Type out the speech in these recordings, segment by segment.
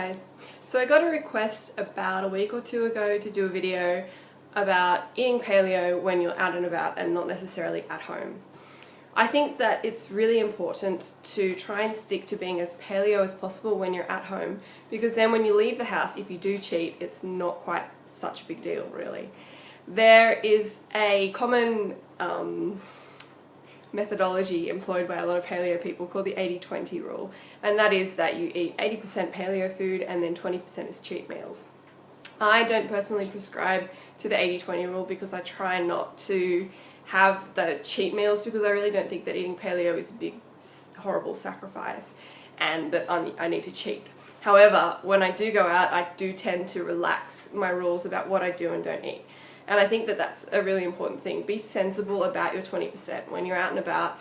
guys. So I got a request about a week or two ago to do a video about eating paleo when you're out and about and not necessarily at home. I think that it's really important to try and stick to being as paleo as possible when you're at home, because then when you leave the house, if you do cheat, it's not quite such a big deal really. There is a common methodology employed by a lot of paleo people called the 80-20 rule, and that is that you eat 80% paleo food and then 20% is cheat meals. I don't personally prescribe to the 80-20 rule because I try not to have the cheat meals, because I really don't think that eating paleo is a big horrible sacrifice and that I need to cheat. However, when I do go out, I do tend to relax my rules about what I do and don't eat. And I think that that's a really important thing. Be sensible about your 20% when you're out and about.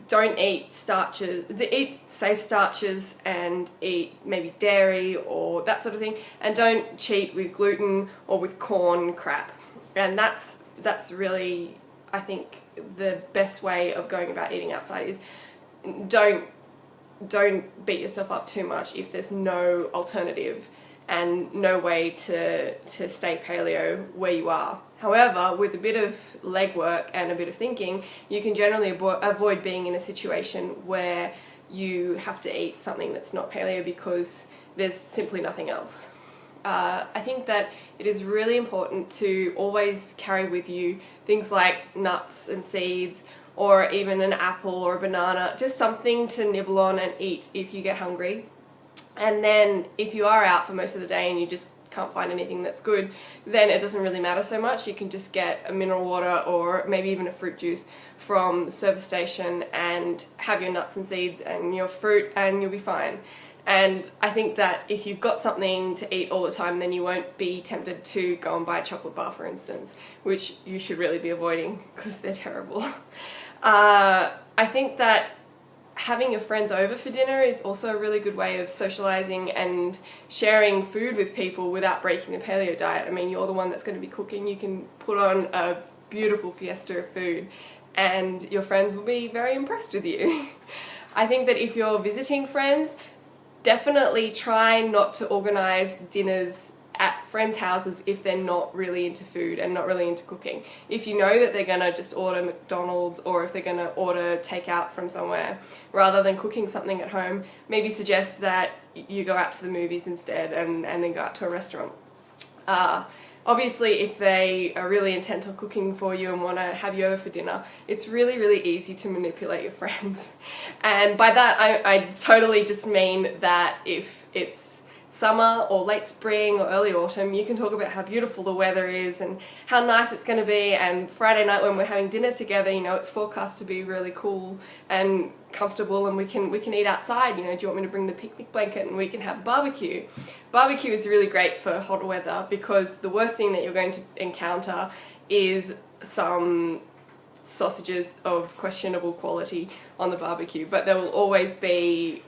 Don't eat starches, eat safe starches and eat maybe dairy or that sort of thing, and don't cheat with gluten or with corn crap. And that's really, I think, the best way of going about eating outside is don't beat yourself up too much if there's no alternative and no way to stay paleo where you are. However, with a bit of legwork and a bit of thinking, you can generally avoid being in a situation where you have to eat something that's not paleo because there's simply nothing else. I think that it is really important to always carry with you things like nuts and seeds, or even an apple or a banana, just something to nibble on and eat if you get hungry. And then if you are out for most of the day and you just can't find anything that's good, then it doesn't really matter so much. You can just get a mineral water or maybe even a fruit juice from the service station and have your nuts and seeds and your fruit and you'll be fine. And I think that if you've got something to eat all the time, then you won't be tempted to go and buy a chocolate bar, for instance, which you should really be avoiding because they're terrible. I think that having your friends over for dinner is also a really good way of socializing and sharing food with people without breaking the paleo diet. I mean, you're the one that's going to be cooking. You can put on a beautiful fiesta of food and your friends will be very impressed with you. I think that if you're visiting friends, definitely try not to organize dinners at friends' houses if they're not really into food and not really into cooking. If you know that they're gonna just order McDonald's, or if they're gonna order takeout from somewhere, rather than cooking something at home, maybe suggest that you go out to the movies instead and then go out to a restaurant. Obviously, if they are really intent on cooking for you and want to have you over for dinner, it's really easy to manipulate your friends. And by that, I totally just mean that if it's summer or late spring or early autumn, you can talk about how beautiful the weather is and how nice it's going to be, and Friday night when we're having dinner together, you know, it's forecast to be really cool and comfortable and we can eat outside. You know, do you want me to bring the picnic blanket and we can have barbecue? Barbecue is really great for hot weather because the worst thing that you're going to encounter is some sausages of questionable quality on the barbecue, but there will always be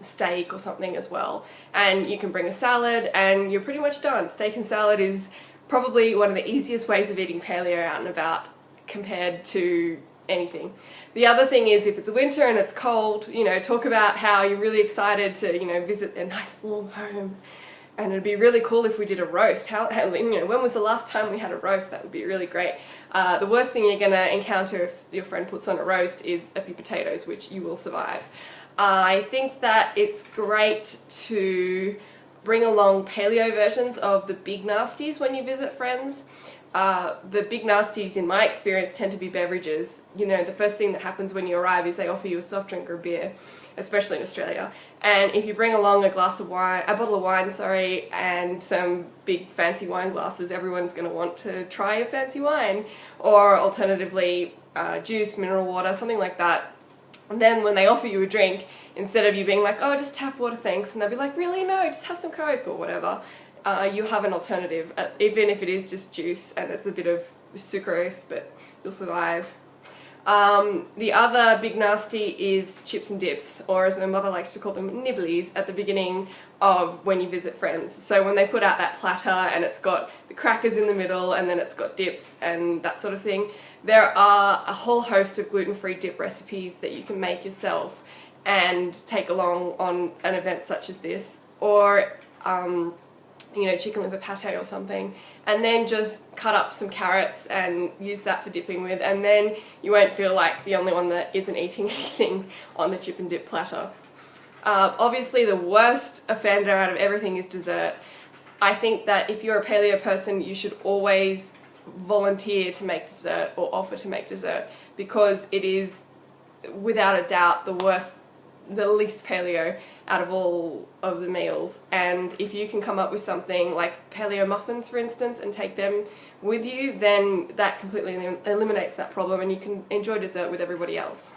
steak or something as well, and you can bring a salad and you're pretty much done. Steak and salad is probably one of the easiest ways of eating paleo out and about compared to anything. The other thing is, if it's winter and it's cold, you know, talk about how you're really excited to, you know, visit their nice warm home, and it'd be really cool if we did a roast. You know, when was the last time we had a roast? That would be really great. The worst thing you're gonna encounter if your friend puts on a roast is a few potatoes, which you will survive. I think that it's great to bring along paleo versions of the big nasties when you visit friends. The big nasties, in my experience, tend to be beverages. You know, the first thing that happens when you arrive is they offer you a soft drink or a beer, especially in Australia. And if you bring along a bottle of wine, and some big fancy wine glasses, everyone's going to want to try a fancy wine. Or alternatively, juice, mineral water, something like that. And then when they offer you a drink, instead of you being like, oh, just tap water, thanks, and they'll be like, really? No, just have some Coke or whatever. You have an alternative, even if it is just juice and it's a bit of sucrose, but you'll survive. The other big nasty is chips and dips, or as my mother likes to call them, nibblies, at the beginning of when you visit friends. So when they put out that platter and it's got the crackers in the middle and then it's got dips and that sort of thing, there are a whole host of gluten-free dip recipes that you can make yourself. and take along on an event such as this, or you know, chicken liver pate or something, and then just cut up some carrots and use that for dipping with, and then you won't feel like the only one that isn't eating anything on the chip and dip platter. Obviously the worst offender out of everything is dessert. I think that if you're a paleo person, you should always volunteer to make dessert or offer to make dessert, because it is without a doubt the least paleo out of all of the meals. And if you can come up with something like paleo muffins, for instance, and take them with you, then that completely eliminates that problem and you can enjoy dessert with everybody else.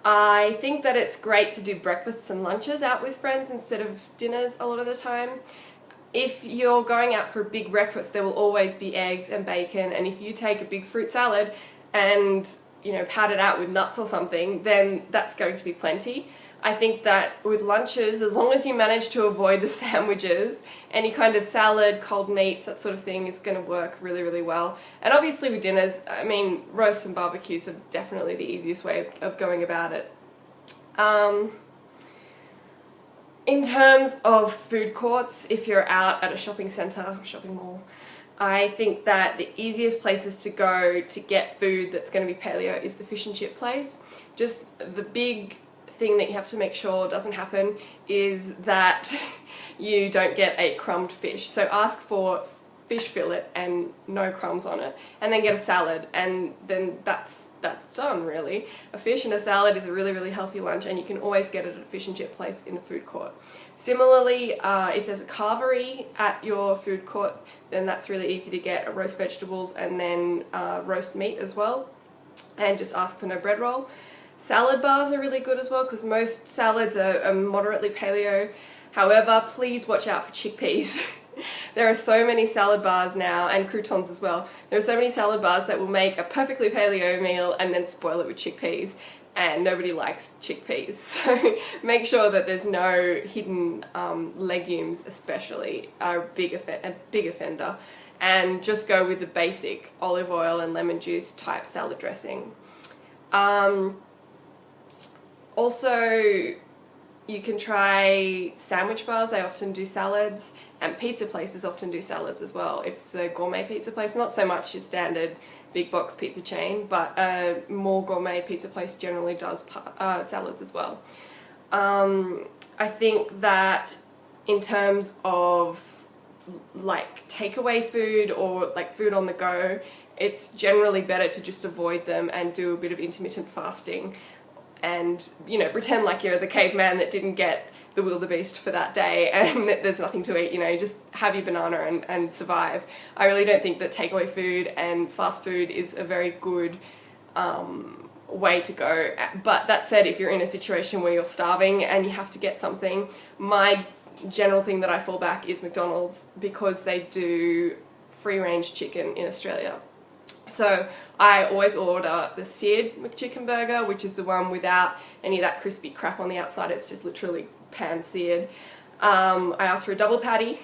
I think that it's great to do breakfasts and lunches out with friends instead of dinners a lot of the time. If you're going out for a big breakfast, there will always be eggs and bacon, and if you take a big fruit salad and, you know, pad it out with nuts or something, then that's going to be plenty. I think that with lunches, as long as you manage to avoid the sandwiches, any kind of salad, cold meats, that sort of thing is going to work really, really well. And obviously with dinners, I mean, roasts and barbecues are definitely the easiest way of going about it. In terms of food courts, if you're out at a shopping centre, shopping mall, I think that the easiest places to go to get food that's going to be paleo is the fish and chip place. Just the big thing that you have to make sure doesn't happen is that you don't get a crumbed fish. So ask for fish fillet and no crumbs on it, and then get a salad, and then that's done really. A fish and a salad is a really, really healthy lunch, and you can always get it at a fish and chip place in a food court. Similarly, if there's a carvery at your food court, then that's really easy to get roast vegetables and then roast meat as well, and just ask for no bread roll. Salad bars are really good as well, because most salads are moderately paleo. However, please watch out for chickpeas. There are so many salad bars now, and croutons as well. There are so many salad bars that will make a perfectly paleo meal and then spoil it with chickpeas, and nobody likes chickpeas. So make sure that there's no hidden legumes, especially, are a big offender, and just go with the basic olive oil and lemon juice type salad dressing. Also, you can try sandwich bars. They often do salads, and pizza places often do salads as well. If it's a gourmet pizza place, not so much your standard big box pizza chain, but a more gourmet pizza place generally does salads as well. I think that in terms of like takeaway food or like food on the go, it's generally better to just avoid them and do a bit of intermittent fasting, and, you know, pretend like you're the caveman that didn't get the wildebeest for that day and there's nothing to eat. You know, just have your banana and survive. I really don't think that takeaway food and fast food is a very good way to go. But that said, if you're in a situation where you're starving and you have to get something, my general thing that I fall back is McDonald's, because they do free-range chicken in Australia. So I always order the seared McChicken burger, which is the one without any of that crispy crap on the outside. It's just literally pan seared. I ask for a double patty,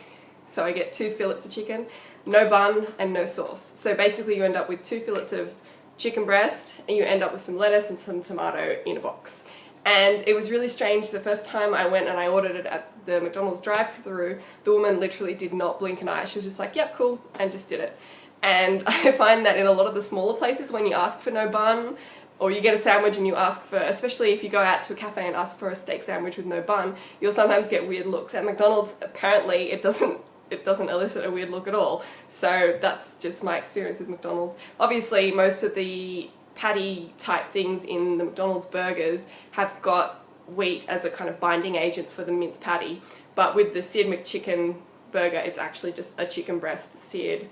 so I get 2 fillets of chicken, no bun and no sauce. So basically you end up with 2 fillets of chicken breast, and you end up with some lettuce and some tomato in a box. And it was really strange. The first time I went and I ordered it at the McDonald's drive-thru, the woman literally did not blink an eye. She was just like, yep, cool, and just did it. And I find that in a lot of the smaller places, when you ask for no bun, or you get a sandwich and you ask for, especially if you go out to a cafe and ask for a steak sandwich with no bun, you'll sometimes get weird looks. At McDonald's, apparently it doesn't elicit a weird look at all. So that's just my experience with McDonald's. Obviously, most of the patty type things in the McDonald's burgers have got wheat as a kind of binding agent for the minced patty, but with the seared McChicken burger, it's actually just a chicken breast seared,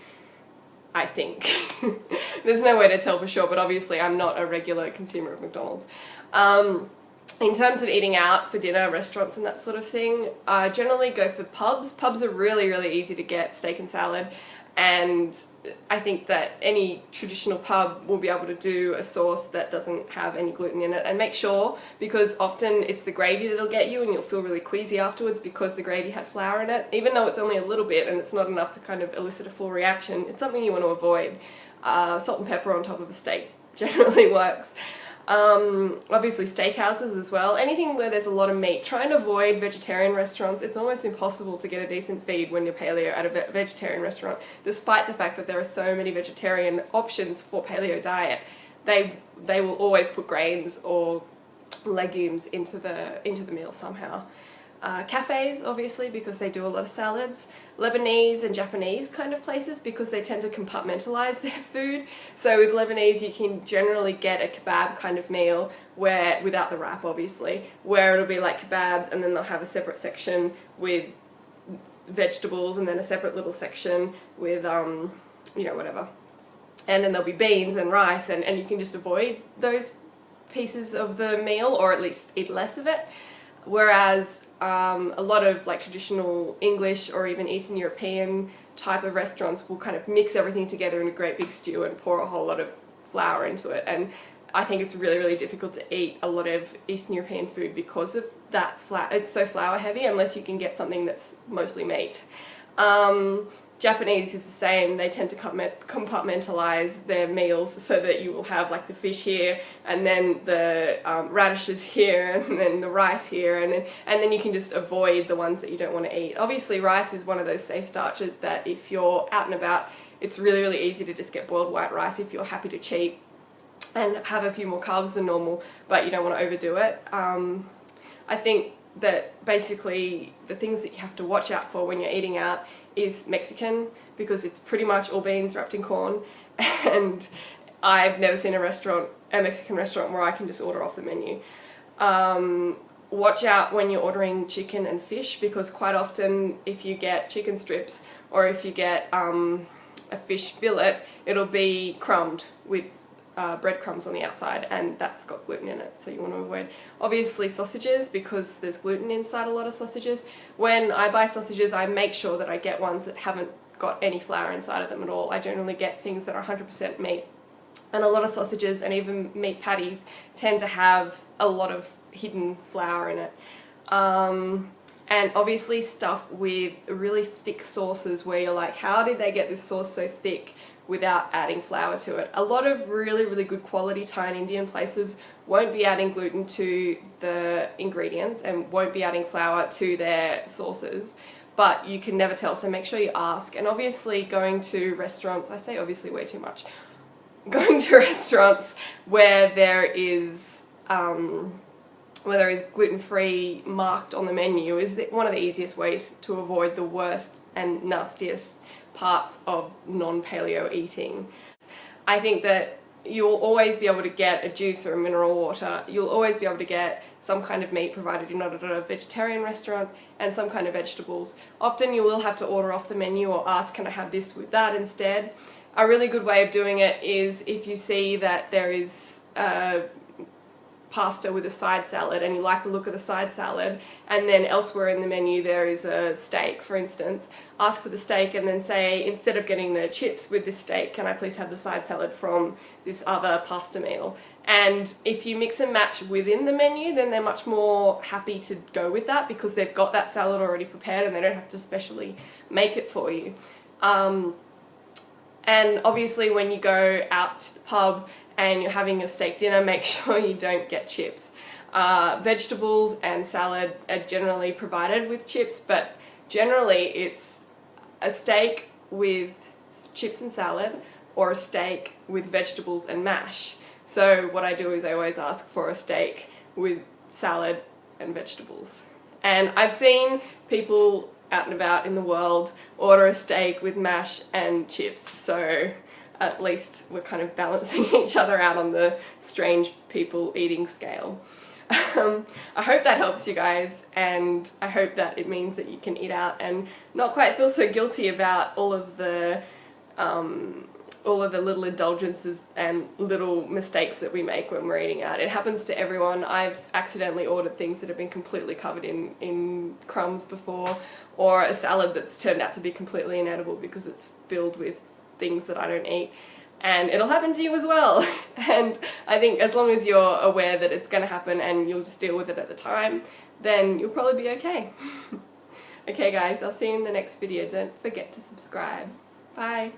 I think. There's no way to tell for sure, but obviously I'm not a regular consumer of McDonald's. In terms of eating out for dinner, restaurants and that sort of thing, I generally go for pubs. Pubs are really, really easy to get steak and salad, and I think that any traditional pub will be able to do a sauce that doesn't have any gluten in it. And make sure, because often it's the gravy that'll get you and you'll feel really queasy afterwards because the gravy had flour in it. Even though it's only a little bit and it's not enough to kind of elicit a full reaction, it's something you want to avoid. Salt and pepper on top of a steak generally works. Obviously steakhouses as well. Anything where there's a lot of meat. Try and avoid vegetarian restaurants. It's almost impossible to get a decent feed when you're paleo at a vegetarian restaurant, despite the fact that there are so many vegetarian options for paleo diet. They will always put grains or legumes into the meal somehow. Cafes, obviously, because they do a lot of salads. Lebanese and Japanese kind of places, because they tend to compartmentalize their food. So with Lebanese, you can generally get a kebab kind of meal, where, without the wrap obviously, where it'll be like kebabs, and then they'll have a separate section with vegetables, and then a separate little section with, you know, whatever. And then there'll be beans and rice, and you can just avoid those pieces of the meal, or at least eat less of it. Whereas a lot of like traditional English or even Eastern European type of restaurants will kind of mix everything together in a great big stew and pour a whole lot of flour into it. And I think it's really, really difficult to eat a lot of Eastern European food because of that it's so flour heavy, unless you can get something that's mostly meat. Japanese is the same. They tend to compartmentalize their meals so that you will have like the fish here, and then the radishes here, and then the rice here, and then you can just avoid the ones that you don't want to eat. Obviously rice is one of those safe starches that if you're out and about, it's really, really easy to just get boiled white rice if you're happy to cheat and have a few more carbs than normal, but you don't want to overdo it. I think that basically the things that you have to watch out for when you're eating out is Mexican, because it's pretty much all beans wrapped in corn, and I've never seen a Mexican restaurant where I can just order off the menu. Watch out when you're ordering chicken and fish, because quite often if you get chicken strips or if you get a fish fillet, it'll be crumbed with breadcrumbs on the outside, and that's got gluten in it, so you want to avoid. Obviously sausages, because there's gluten inside a lot of sausages. When I buy sausages, I make sure that I get ones that haven't got any flour inside of them at all. I generally get things that are 100% meat, and a lot of sausages and even meat patties tend to have a lot of hidden flour in it. And obviously stuff with really thick sauces where you're like, how did they get this sauce so thick without adding flour to it? A lot of really, really good quality Thai and Indian places won't be adding gluten to the ingredients and won't be adding flour to their sauces, but you can never tell, so make sure you ask. And obviously going to restaurants, I say obviously way too much, going to restaurants where there is gluten-free marked on the menu is one of the easiest ways to avoid the worst and nastiest parts of non-paleo eating. I think that you'll always be able to get a juice or a mineral water. You'll always be able to get some kind of meat provided you're not at a vegetarian restaurant, and some kind of vegetables. Often you will have to order off the menu or ask, can I have this with that instead? A really good way of doing it is if you see that there is pasta with a side salad and you like the look of the side salad, and then elsewhere in the menu there is a steak, for instance, ask for the steak and then say, instead of getting the chips with this steak, can I please have the side salad from this other pasta meal? And if you mix and match within the menu, then they're much more happy to go with that, because they've got that salad already prepared and they don't have to specially make it for you. And obviously when you go out to the pub and you're having your steak dinner, make sure you don't get chips. Vegetables and salad are generally provided with chips, but generally it's a steak with chips and salad, or a steak with vegetables and mash. So what I do is I always ask for a steak with salad and vegetables. And I've seen people out and about in the world order a steak with mash and chips, so at least we're kind of balancing each other out on the strange people eating scale. I hope that helps you guys, and I hope that it means that you can eat out and not quite feel so guilty about all of the little indulgences and little mistakes that we make when we're eating out. It happens to everyone. I've accidentally ordered things that have been completely covered in crumbs before, or a salad that's turned out to be completely inedible because it's filled with things that I don't eat. And it'll happen to you as well. And I think as long as you're aware that it's going to happen and you'll just deal with it at the time, then you'll probably be okay. Okay guys, I'll see you in the next video. Don't forget to subscribe. Bye.